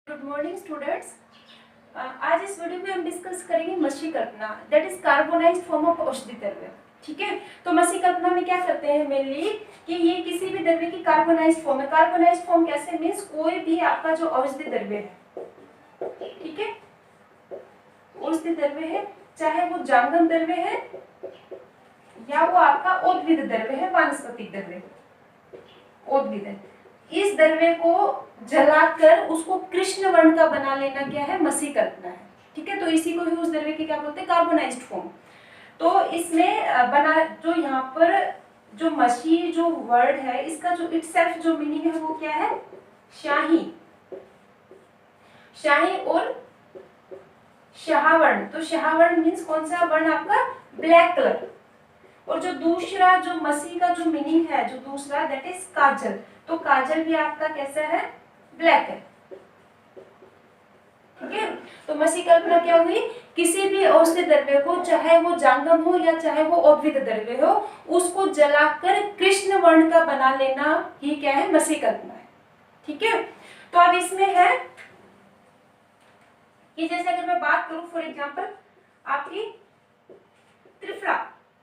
Good morning students. आज इस video में हम डिस्कस करेंगे मछली कल्पना, that is carbonised form of औषधि द्रव्य। ठीक है, तो मछली कल्पना में क्या करते हैं मेनली कि ये किसी भी द्रव्य की कार्बोनाइज्ड फॉर्म है। कार्बोनाइज्ड फॉर्म कैसे मीन्स कोई भी आपका जो औषधि द्रव्य है, ठीक है, औषधि द्रव्य है, चाहे वो जांगम द्रव्य है या वो आपका उद्भिद द्रव्य है, वानस्पतिक द्रव्य, उद्भिद, इस द्रव्य को जलाकर उसको कृष्ण वर्ण का बना लेना क्या है, मसी कल्पना है। ठीक है, तो इसी को ही उस द्रव्य की क्या बोलते हैं, कार्बोनाइज्ड फॉर्म। तो इसमें बना जो यहाँ पर जो मसी जो वर्ड है, इसका जो इटसेल्फ जो मीनिंग है वो क्या है, शाही, शाही और शाहवर्ण। तो शाहवर्ण मीन्स कौन सा वर्ण, आपका ब्लैक कलर। और जो दूसरा जो मसी का जो मीनिंग है, जो दूसरा दैट इज काजल। तो काजल भी आपका कैसा है, ब्लैक है। ठीक है, तो मसी कल्पना क्या हुई, किसी भी औषधि द्रव्य को, चाहे वो जांगम हो या चाहे वो उद्भिद द्रव्य हो, उसको जलाकर कृष्ण वर्ण का बना लेना ही क्या है, मसी कल्पना है। ठीक है, तो अब इसमें है कि जैसे अगर मैं बात करूं फॉर एग्जांपल आपकी त्रिफला,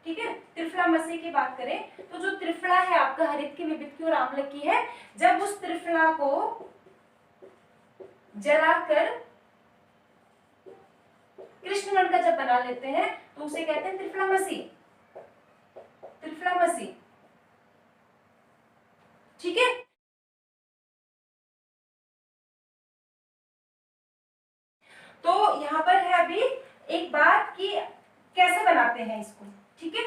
ठीक है, त्रिफला मसी की बात करें तो जो त्रिफला है आपका हरित की, विविध की और आम्ल की है, जब उस त्रिफला को जलाकर कृष्ण वर्ण का जब बना लेते हैं तो उसे कहते हैं त्रिफला मसी, त्रिफला मसी। ठीक है, तो यहां पर है अभी एक बात कि कैसे बनाते हैं इसको। ठीक है,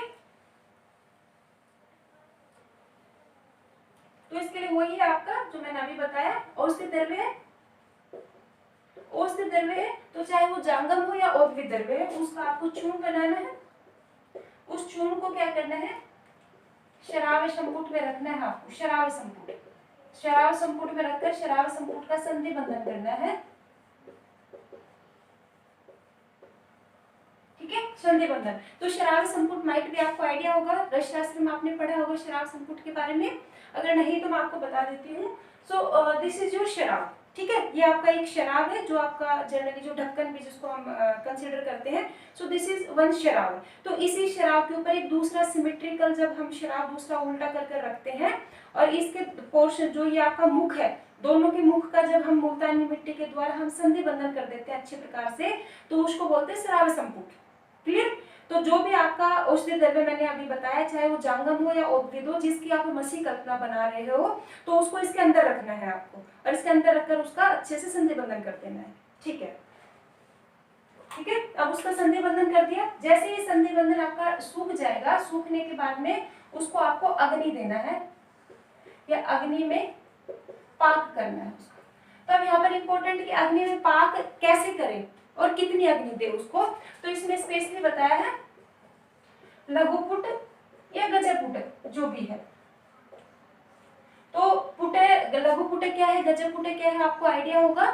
तो इसके लिए वही है आपका जो मैंने अभी बताया, औषधि द्रव्य है, औषधि द्रव्य है, तो चाहे वो जांगम हो या उद्भिद द्रव्य है, उसका आपको चूर्ण बनाना है। उस चूर्ण को क्या करना है, शराब संपुट में रखना है आपको, शराब संपुट, शराब संपुट में रखकर शराब संपुट का संधि बंधन करना है। ठीक है, संधि बंधन। तो शराब संपुट माइट भी आपको आइडिया होगा, रसशास्त्र में आपने पढ़ा होगा शराब संपुट के बारे में, अगर नहीं तो मैं आपको बता देती हूँ। सो दिस इज योर शराब। ठीक है, ये आपका एक शराब है जो आपका जनरली जो ढक्कन भी जिसको हम कंसीडर करते हैं, सो दिस इज वन शराब। तो इसी शराब के ऊपर एक दूसरा सिमेट्रिकल, जब हम शराब दूसरा उल्टा कर कर रखते हैं और इसके पोर्शन जो ये आपका मुख है, दोनों के मुख का जब हम मुल्तानी मिट्टी के द्वारा हम संधि बंधन कर देते हैं अच्छे प्रकार से, तो उसको बोलते हैं शराब संपुट। क्लियर, तो जो भी आपका औषधि द्रव्य मैंने अभी बताया, चाहे वो जांगम हो या उद्भिद हो, जिसकी आप मसी कल्पना बना रहे हो, तो उसको इसके अंदर रखना है आपको, और इसके अंदर रखकर उसका अच्छे से संधि बंधन कर देना है। ठीक है, ठीक है, अब उसका संधि बंधन कर दिया। जैसे ही संधि बंधन आपका सूख जाएगा, सूखने के बाद में उसको आपको अग्नि देना है या अग्नि में पाक करना है उसका। तो अब यहाँ पर इंपॉर्टेंट कि अग्नि में पाक कैसे करें और कितनी अग्नि दे उसको, तो इसमें स्पेशली बताया है लघुपुट या गजपुट जो भी है। तो पुटे, लघुपुटे क्या है, गजपुटे क्या है, आपको आइडिया होगा।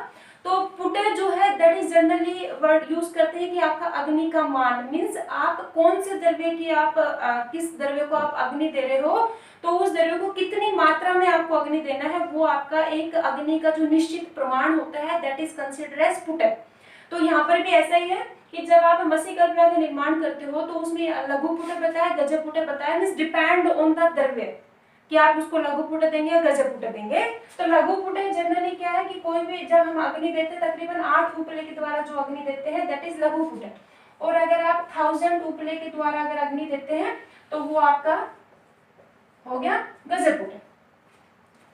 तो पुटे जो है that is generally word use करते हैं कि आपका अग्नि का मान, मीन्स आप कौन से द्रव्य की आप किस द्रव्य को आप अग्नि दे रहे हो, तो उस द्रव्य को कितनी मात्रा में आपको अग्नि देना है, वो आपका एक अग्नि का जो निश्चित प्रमाण होता है, दैट इज कंसिडर्ड एज पुटे। तो यहाँ पर भी ऐसा ही है कि जब आप मसी कल्पना का निर्माण करते हो तो उसमें लघुपुटे बताया, गजपुटे बताया, मीन्स डिपेंड ऑन द द्रव्य कि आप उसको लघुपुटे देंगे या गजपुटे देंगे। तो लघुपुटे जनरली क्या है कि कोई भी जब हम अग्नि देते हैं तकरीबन 8 उपले के द्वारा जो अग्नि देते हैं दैट इज लघुपुटे, और अगर आप 1000 उपले के द्वारा अगर अग्नि देते हैं तो वो आपका हो गया गजपुटे।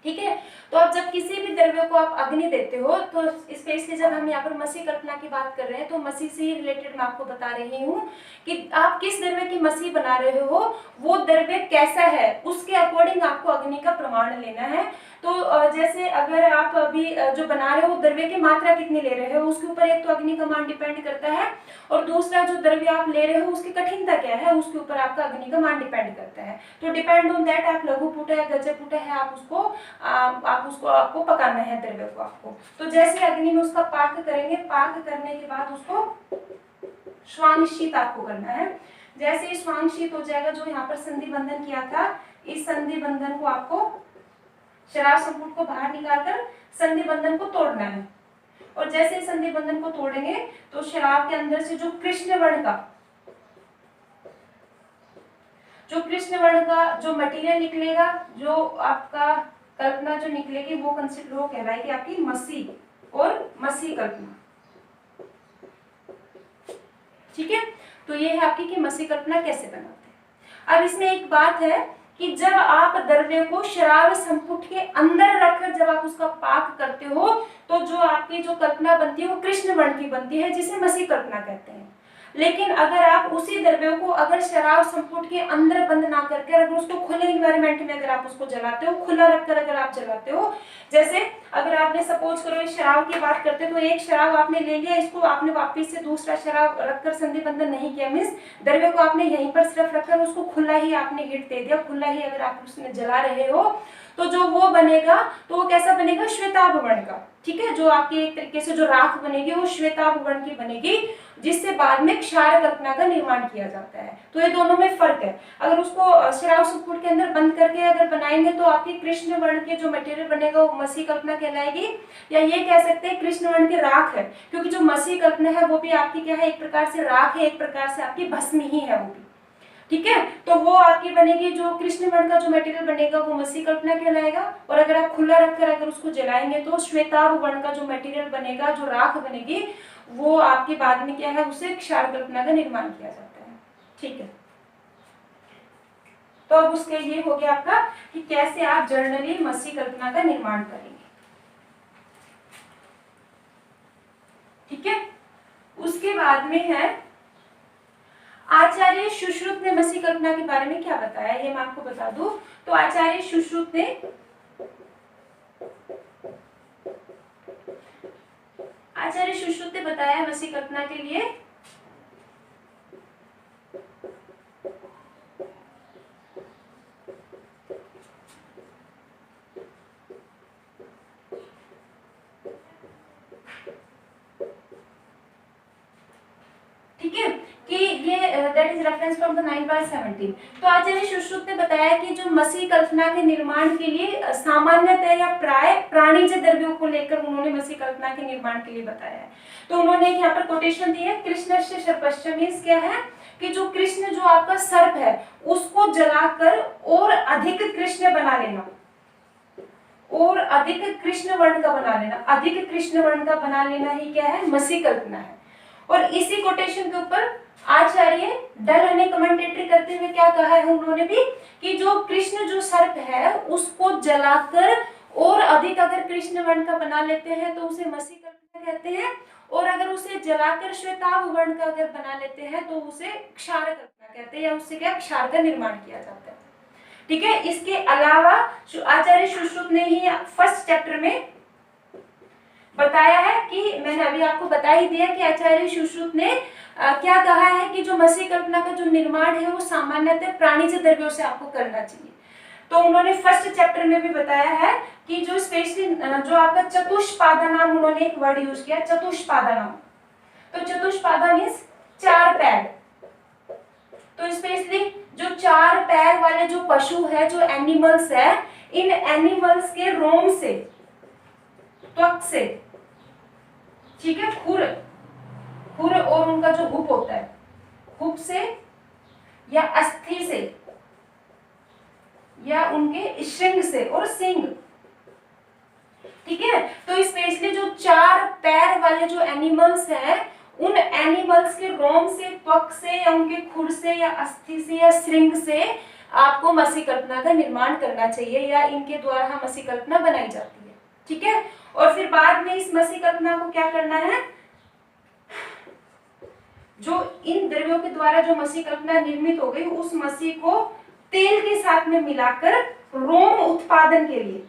ठीक है, तो अब जब किसी भी द्रव्य को आप अग्नि देते हो, तो स्पेशली जब हम यहाँ पर मसी कल्पना की बात कर रहे हैं, तो मसी से ही रिलेटेड मैं आपको बता रही हूँ कि आप किस द्रव्य की मसी बना रहे हो, वो द्रव्य कैसा है, उसके अकॉर्डिंग आपको अग्नि का प्रमाण लेना है। तो जैसे अगर आप अभी जो बना रहे हो द्रव्य की मात्रा कितनी ले रहे हो, उसके ऊपर एक तो अग्नि का मान डिपेंड करता है, और दूसरा जो द्रव्य आप ले रहे हो उसकी कठिनता क्या है, उसके ऊपर आपका अग्नि का मान डिपेंड करता है। तो डिपेंड ऑन दैट आप लघुपुटे या गजपुटे है, आप उसको आपको पकाना है द्रव्य को आपको। तो जैसे अग्नि में उसका पाक करेंगे, पाक करने के बाद उसको श्वांगशीत आपको करना है। जैसे ही श्वांगशीत हो जाएगा, जो यहाँ पर संधि बंधन किया था, इस संधि बंधन को आपको शराब संपुट को बाहर निकालकर संधि बंधन को तोड़ना है। और जैसे ही संधि बंधन को तोड़ेंगे तो शराब के अंदर से जो कृष्ण वर्ण का जो मटेरियल निकलेगा, जो आपका कल्पना जो निकलेगी, वो कंसिडर हो कहलाएगी आपकी मसी और मसी कल्पना। ठीक है, तो ये है आपकी कि मसी कल्पना कैसे बनाते हैं। अब इसमें एक बात है कि जब आप द्रव्य को शराब संपुट के अंदर रखकर जब आप उसका पाक करते हो तो जो आपकी जो कल्पना बनती है वो कृष्ण वर्ण की बनती है, जिसे मसी कल्पना कहते हैं। लेकिन अगर आप उसी द्रव्य को अगर शराब संपुट के अंदर बंद ना करके अगर उसको खुले एनवायरनमेंट में अगर आप उसको जलाते हो, खुला रखकर अगर आप जलाते हो, जैसे अगर आपने सपोज करो शराब की बात करते तो एक शराब आपने ले लिया, इसको आपने वापिस से दूसरा शराब रखकर संधि बंधन नहीं किया, मीन्स द्रव्य को आपने यहीं पर सिर्फ रखकर उसको खुला ही आपने हीट दे दिया, खुला ही अगर आप उसमें जला रहे हो तो जो वो बनेगा तो वो कैसा बनेगा, श्वेताभ वर्ण का। ठीक है, जो आपकी एक तरीके से जो राख बनेगी वो श्वेताभ वर्ण की बनेगी, जिससे बाद में क्षार कल्पना का निर्माण किया जाता है। तो ये दोनों में फर्क है। अगर उसको शराब संपुट के अंदर बंद करके अगर बनाएंगे तो आपकी कृष्ण वर्ण के जो मटेरियल बनेगा वो मसी कल्पना कहलाएगी, या ये कह सकते हैं कृष्ण वर्ण की राख है, क्योंकि जो मसी कल्पना है वो भी आपकी क्या है, एक प्रकार से राख है, एक प्रकार से आपकी भस्म ही है वो भी। ठीक है, तो वो आपकी बनेगी, जो कृष्ण वर्ण का जो मटेरियल बनेगा वो मसी कल्पना कहलाएगा, और अगर आप खुला रखकर अगर उसको जलाएंगे तो श्वेताभ वर्ण का जो मटेरियल बनेगा, जो राख बनेगी, वो आपके बाद में क्या है, उसे क्षार कल्पना का निर्माण किया जाता है। ठीक है, तो अब उसके ये हो गया आपका कि कैसे आप जर्नली मसी कल्पना का निर्माण करेंगे। ठीक है, उसके बाद में है आचार्य सुश्रुत ने मसी कल्पना के बारे में क्या बताया, ये मैं आपको बता दूं। तो आचार्य सुश्रुत ने बताया मसी कल्पना के लिए that is reference from the 9/17। तो आचार्य सुश्रुत ने बताया कि जो मसी कल्पना के निर्माण के लिए सामान्यतः या प्राय प्राणीज द्रव्यों को लेकर उन्होंने मसी कल्पना के निर्माण के लिए बताया है। तो उन्होंने यहाँ पर कोटेशन दी है, कृष्णस्य सर्पस्य मींस क्या है कि जो कृष्ण जो आपका सर्प है उसको जलाकर और अधिक कृष्ण बना लेना, और अधिक कृष्ण वर्ण का बना लेना, अधिक कृष्ण वर्ण का बना लेना ही क्या है, मसी कल्पना है। और इसी कोटेशन के ऊपर आचार्य डल ने कमेंटेटरी करते हुए क्या कहा है उन्होंने भी कि जो कृष्ण जो सर्प है उसको जलाकर और अधिक अगर कृष्ण वर्ण का बना लेते हैं तो उसे मसी कल्पना कहते हैं, और अगर उसे जलाकर श्वेताभ वर्ण का अगर बना लेते हैं तो उसे क्षार कल्पना कहते हैं, या उससे क्या क्षार का निर्माण किया जाता है। ठीक है, इसके अलावा आचार्य सुश्रुत ने ही फर्स्ट चैप्टर में बताया है कि मैंने अभी आपको बता ही दिया कि आचार्य सुश्रुत ने क्या कहा है कि जो मसी कल्पना का जो निर्माण है वो सामान्यतः प्राणीज द्रव्यों से आपको करना चाहिए। तो उन्होंने फर्स्ट चैप्टर में भी बताया है कि जो स्पेशली जो आपका चतुष्पादानाम, उन्होंने एक वर्ड यूज किया चतुष्पादानाम। तो चतुष्पादा मीन्स चार पैर, तो स्पेशली जो चार पैर वाले जो पशु है, जो एनिमल्स है, इन एनिमल्स के रोम से, त्वक से, ठीक है, खुर और उनका जो हुप होता है, हुप से या अस्थि से या उनके श्रृंग से और सिंग, ठीक है। तो स्पेशली जो चार पैर वाले जो एनिमल्स हैं उन एनिमल्स के रोम से, त्वक से या उनके खुर से या अस्थि से या श्रृंग से आपको मसी कल्पना का निर्माण करना चाहिए, या इनके द्वारा मसी कल्पना बनाई जाती है। ठीक है, और फिर बाद में इस मसी कल्पना को क्या करना है, जो इन द्रव्यों के द्वारा जो मसी कल्पना निर्मित हो गई उस मसी को तेल के साथ में मिलाकर रोम उत्पादन के लिए,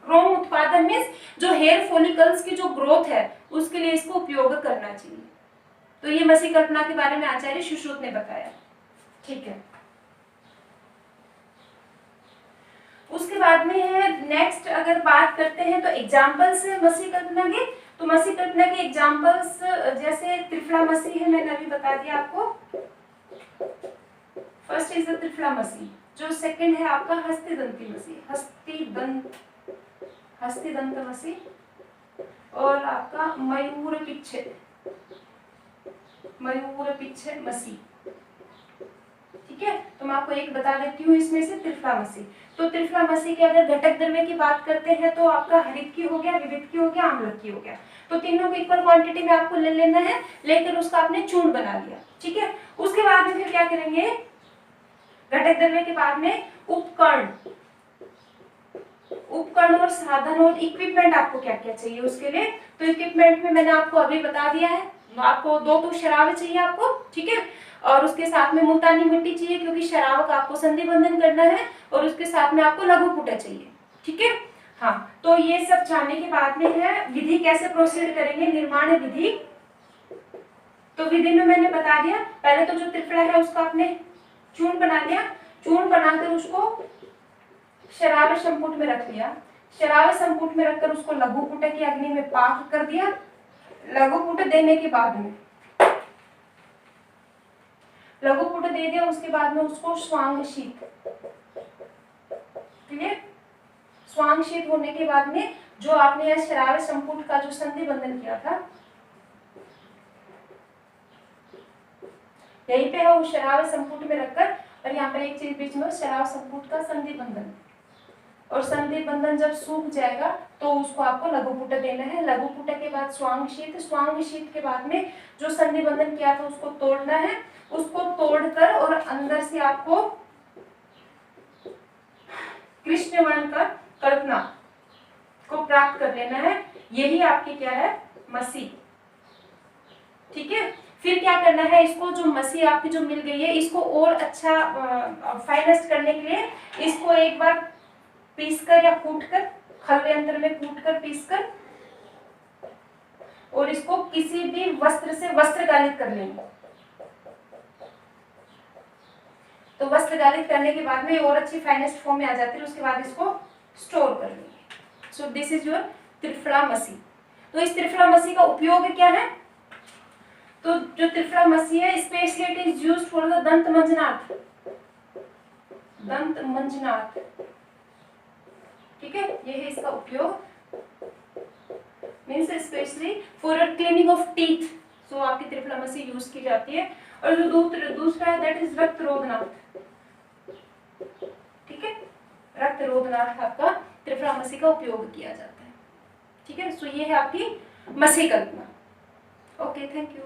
रोम उत्पादन मीन्स जो हेयर फॉलिकल्स की जो ग्रोथ है उसके लिए इसको उपयोग करना चाहिए। तो ये मसी कल्पना के बारे में आचार्य सुश्रुत ने बताया। ठीक है, उसके बाद में है नेक्स्ट अगर बात करते हैं तो एग्जांपल्स है मसी कल्पना के। तो मसी कल्पना के एग्जांपल्स जैसे त्रिफला मसी है, मैंने अभी बता दिया आपको, फर्स्ट इज द त्रिफला मसी। जो सेकंड है आपका हस्तिदंती मसी, हस्तिदंत मसी और आपका मयूर पिच्छ मसी। ठीक है, तो मैं आपको एक बता देती हूँ इसमें से, त्रिफला मसी। तो त्रिफला मसी के अगर घटक द्रव्य की बात करते हैं तो आपका हरित की हो गया, विविध की हो गया, आम्लक की हो गया। तो तीनों को इक्वल क्वांटिटी में आपको ले लेना है, लेकर उसका आपने चूर्ण बना लिया। ठीक है, उसके बाद में फिर क्या करेंगे, घटक द्रव्य के बाद में उपकरण और साधन और इक्विपमेंट आपको क्या क्या चाहिए उसके लिए। तो इक्विपमेंट में मैंने आपको अभी बता दिया है, आपको 2 तो शराब चाहिए आपको। ठीक है, और उसके साथ में मुल्तानी मिट्टी चाहिए, क्योंकि शराब का आपको संधि बंधन करना है, और उसके साथ में आपको लघु पुटा चाहिए। ठीक है, हाँ, तो ये सब जानने के बाद में है विधि कैसे प्रोसीड करेंगे, निर्माण विधि। तो विधि में मैंने बता दिया, पहले तो जो त्रिफला है उसका आपने चूर्ण बना लिया, चूर्ण बनाकर उसको शराब संपुट में रख लिया, शराब संपुट में रखकर उसको लघु पुट की अग्नि में पाक कर दिया। लघु पुट देने के बाद में लघु पुट दे दिया, उसके बाद में उसको स्वांगशीत, क्लियर, स्वांगशीत होने के बाद में जो आपने यह शराब संपुट का जो संधि बंधन किया था, यहीं पे है, उस शराब संपुट में रखकर, और यहाँ पर एक चीज बीच में, शराब संपुट का संधि बंधन, और संधि बंधन जब सूख जाएगा तो उसको आपको लघु पुट देना है। लघु पुट के बाद स्वांगशीत, स्वांगशीत के बाद में जो संधि बंधन किया था उसको तोड़ना है, उसको तोड़कर और अंदर से आपको कृष्ण वर्ण का कल्पना को प्राप्त कर लेना है। यही आपकी क्या है, मसी। ठीक है, फिर क्या करना है, इसको जो मसी आपकी जो मिल गई है, इसको और अच्छा फाइनेस्ट करने के लिए इसको एक बार पीसकर या कूटकर, खलवे यंत्र में कूटकर पीसकर, और इसको किसी भी वस्त्र से वस्त्र गालित कर लेंगे। तो वस्त्र गालित करने के बाद में और अच्छी फाइनेस्ट फॉर्म में आ जाती है, उसके बाद इसको स्टोर कर लेंगे। So this is your triphala masi. तो इस त्रिफला मसी का उपयोग क्या है, तो जो त्रिफला मसी है, specially it is used for the दंत मंजनाथ, दंत मंजनाथ। ठीक है, ये है इसका उपयोग, means specially for cleaning of teeth. So आपकी त्रिफला मसी यूज की जाती है। और जो दूसरा है दैट इज रक्त रोधनाथ। ठीक है, रक्त रोधनाथ आपका त्रिफला मसी का उपयोग किया जाता है। ठीक है, सो ये है आपकी मसी कल्पना। Okay, thank you.